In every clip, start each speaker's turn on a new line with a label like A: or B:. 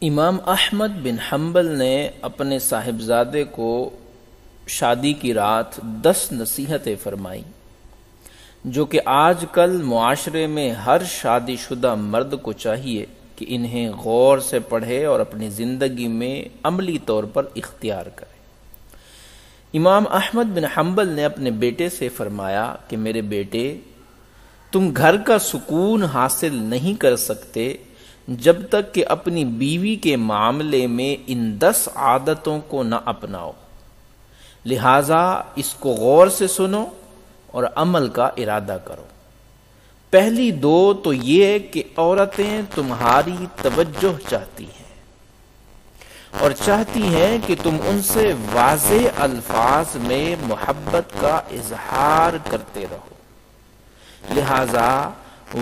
A: امام احمد بن حنبل نے اپنے صاحبزادے کو شادی کی رات 10 نصیحتیں فرمائیں جو کہ آج کل معاشرے میں ہر شادی شدہ مرد کو چاہیے کہ انہیں غور سے پڑھے اور اپنی زندگی میں عملی طور پر اختیار کرے۔ امام احمد بن حنبل نے اپنے بیٹے سے فرمایا کہ میرے بیٹے، تم گھر کا سکون حاصل نہیں کر سکتے جب تک کہ اپنی بیوی کے معاملے میں ان 10 عادتوں کو نہ اپناؤ، لہذا اس کو غور سے سنو اور عمل کا ارادہ کرو۔ پہلی 2 تو یہ کہ عورتیں تمہاری توجہ چاہتی ہیں اور چاہتی ہیں کہ تم ان سے واضح الفاظ میں محبت کا اظہار کرتے رہو، لہذا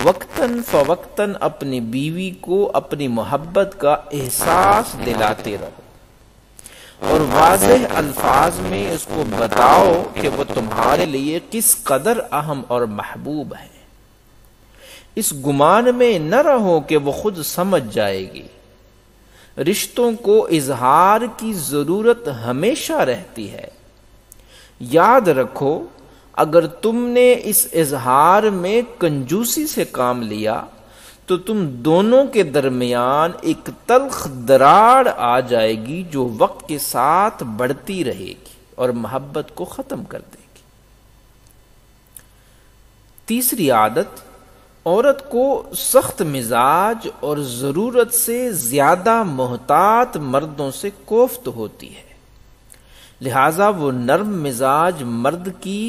A: وقتاً فوقتاً اپنی بیوی کو اپنی محبت کا احساس دلاتے رہو اور واضح الفاظ میں اس کو بتاؤ کہ وہ تمہارے لیے کس قدر اہم اور محبوب ہے۔ اس گمان میں نہ رہو کہ وہ خود سمجھ جائے گی۔ رشتوں کو اظہار کی ضرورت ہمیشہ رہتی ہے۔ یاد رکھو، اگر تم نے اس اظہار میں کنجوسی سے کام لیا تو تم دونوں کے درمیان ایک تلخ دراڑ آ جائے گی جو وقت کے ساتھ بڑھتی رہے گی اور محبت کو ختم کر دے گی۔ تیسری عادت، عورت کو سخت مزاج اور ضرورت سے زیادہ محتاط مردوں سے کوفت ہوتی ہے، لہذا وہ نرم مزاج مرد کی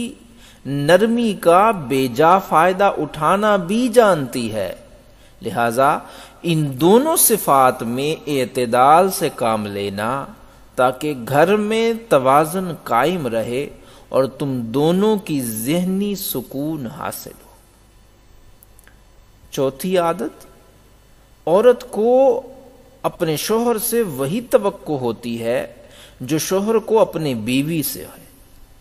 A: نرمی کا بے جا فائدہ اٹھانا بھی جانتی ہے، لہذا ان دونوں صفات میں اعتدال سے کام لینا تاکہ گھر میں توازن قائم رہے اور تم دونوں کی ذہنی سکون حاصل ہو۔ چوتھی عادت، عورت کو اپنے شوہر سے وہی توقع ہوتی ہے جو شوہر کو اپنی بیوی سے ہے،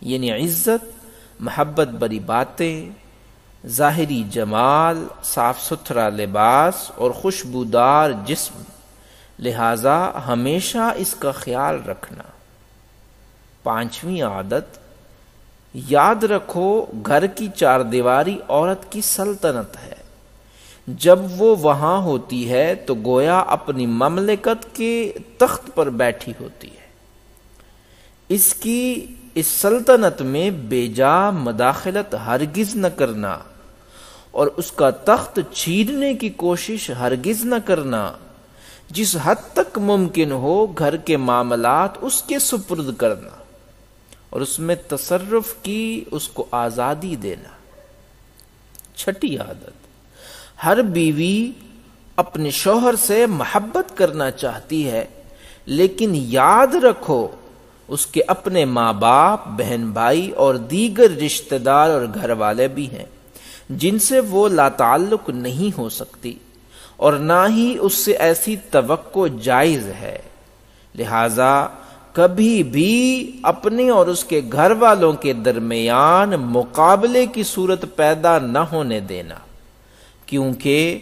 A: یعنی عزت، محبت بری باتیں، ظاہری جمال، صاف ستھرا لباس اور خوشبودار جسم، لہذا ہمیشہ اس کا خیال رکھنا۔ پانچویں عادت، یاد رکھو گھر کی 4 دیواری عورت کی سلطنت ہے۔ جب وہ وہاں ہوتی ہے تو گویا اپنی مملکت کے تخت پر بیٹھی ہوتی ہے۔ اس سلطنت میں بے جا مداخلت ہرگز نہ کرنا اور اس کا تخت چھیننے کی کوشش ہرگز نہ کرنا۔ جس حد تک ممکن ہو گھر کے معاملات اس کے سپرد کرنا اور اس میں تصرف کی اس کو آزادی دینا۔ چھٹی عادت، ہر بیوی اپنے شوہر سے محبت کرنا چاہتی ہے، لیکن یاد رکھو اس کے اپنے ماں باپ، بہن بھائی اور دیگر رشتہ دار اور گھر والے بھی ہیں جن سے وہ لا تعلق نہیں ہو سکتی اور نہ ہی اس سے ایسی توقع جائز ہے، لہذا کبھی بھی اپنے اور اس کے گھر والوں کے درمیان مقابلے کی صورت پیدا نہ ہونے دینا، کیونکہ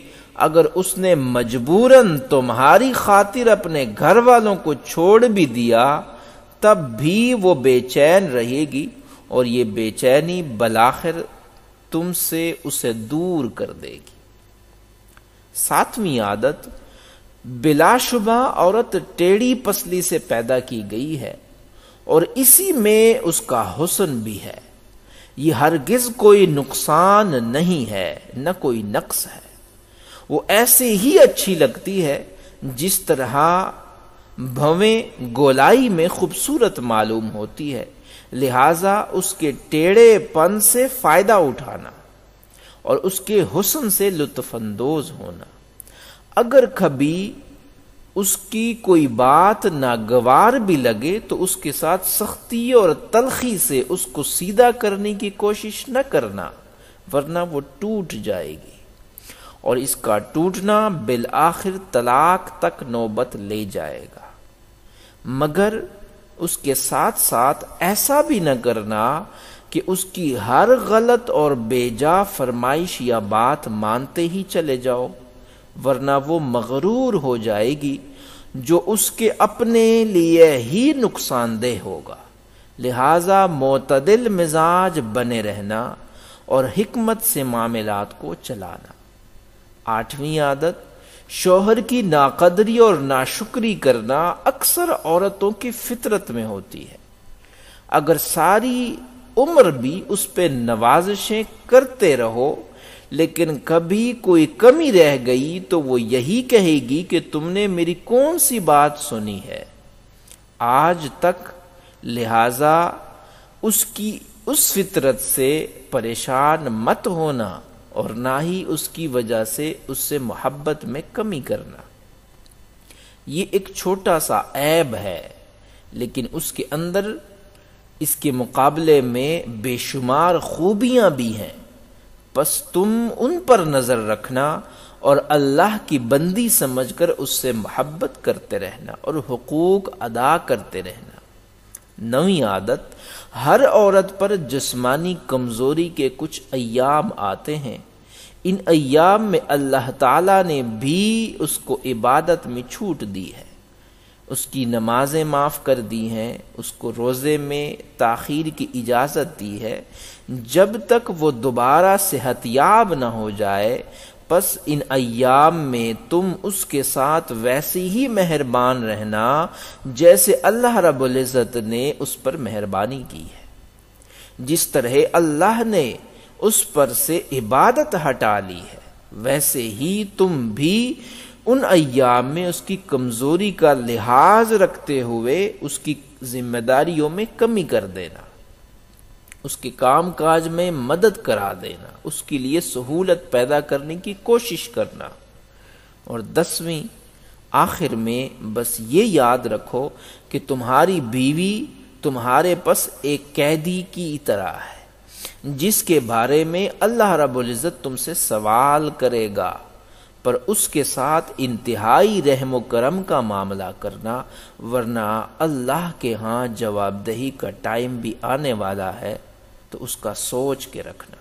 A: اگر اس نے مجبوراً تمہاری خاطر اپنے گھر والوں کو چھوڑ بھی دیا تب بھی وہ بے چین رہے گی اور یہ بے چینی بالآخر تم سے اسے دور کر دے گی۔ 7ویں عادت، بلا شبہ عورت ٹیڑھی پسلی سے پیدا کی گئی ہے اور اسی میں اس کا حسن بھی ہے۔ یہ ہرگز کوئی نقصان نہیں ہے، نہ کوئی نقص ہے، وہ ایسے ہی اچھی لگتی ہے جس طرح بھویں گولائی میں خوبصورت معلوم ہوتی ہے، لہذا اس کے ٹیڑھے پن سے فائدہ اٹھانا اور اس کے حسن سے لطف اندوز ہونا۔ اگر کبھی اس کی کوئی بات ناگوار بھی لگے تو اس کے ساتھ سختی اور تلخی سے اس کو سیدھا کرنے کی کوشش نہ کرنا، ورنہ وہ ٹوٹ جائے گی اور اس کا ٹوٹنا بالآخر طلاق تک نوبت لے جائے گا۔ مگر اس کے ساتھ ساتھ ایسا بھی نہ کرنا کہ اس کی ہر غلط اور بے جا فرمائش یا بات مانتے ہی چلے جاؤ، ورنہ وہ مغرور ہو جائے گی جو اس کے اپنے لیے ہی نقصان دہ ہوگا۔ لہذا معتدل مزاج بنے رہنا اور حکمت سے معاملات کو چلانا۔ 8ویں عادت، شوہر کی ناقدری اور ناشکری کرنا اکثر عورتوں کی فطرت میں ہوتی ہے۔ اگر ساری عمر بھی اس پہ نوازشیں کرتے رہو لیکن کبھی کوئی کمی رہ گئی تو وہ یہی کہے گی کہ تم نے میری کون سی بات سنی ہے آج تک، لہذا اس کی اس فطرت سے پریشان مت ہونا اور نہ ہی اس کی وجہ سے اس سے محبت میں کمی کرنا۔ یہ ایک چھوٹا سا عیب ہے لیکن اس کے اندر اس کے مقابلے میں بے شمار خوبیاں بھی ہیں، پس تم ان پر نظر رکھنا اور اللہ کی بندی سمجھ کر اس سے محبت کرتے رہنا اور حقوق ادا کرتے رہنا۔ 9ویں عادت، ہر عورت پر جسمانی کمزوری کے کچھ ایام آتے ہیں۔ ان ایام میں اللہ تعالیٰ نے بھی اس کو عبادت میں چھوٹ دی ہے، اس کی نمازیں معاف کر دی ہیں، اس کو روزے میں تاخیر کی اجازت دی ہے جب تک وہ دوبارہ صحت یاب نہ ہو جائے۔ پس ان ایام میں تم اس کے ساتھ ویسی ہی مہربان رہنا جیسے اللہ رب العزت نے اس پر مہربانی کی ہے۔ جس طرح اللہ نے اس پر سے عبادت ہٹا لی ہے ویسے ہی تم بھی ان ایام میں اس کی کمزوری کا لحاظ رکھتے ہوئے اس کی ذمہ داریوں میں کمی کر دینا، اس کے کام کاج میں مدد کرا دینا، اس کے لیے سہولت پیدا کرنے کی کوشش کرنا۔ اور 10ویں آخر میں بس یہ یاد رکھو کہ تمہاری بیوی تمہارے پس ایک قیدی کی طرح ہے جس کے بارے میں اللہ رب العزت تم سے سوال کرے گا، پر اس کے ساتھ انتہائی رحم و کرم کا معاملہ کرنا، ورنہ اللہ کے ہاں جواب دہی کا ٹائم بھی آنے والا ہے تو اس کا سوچ کے رکھنا۔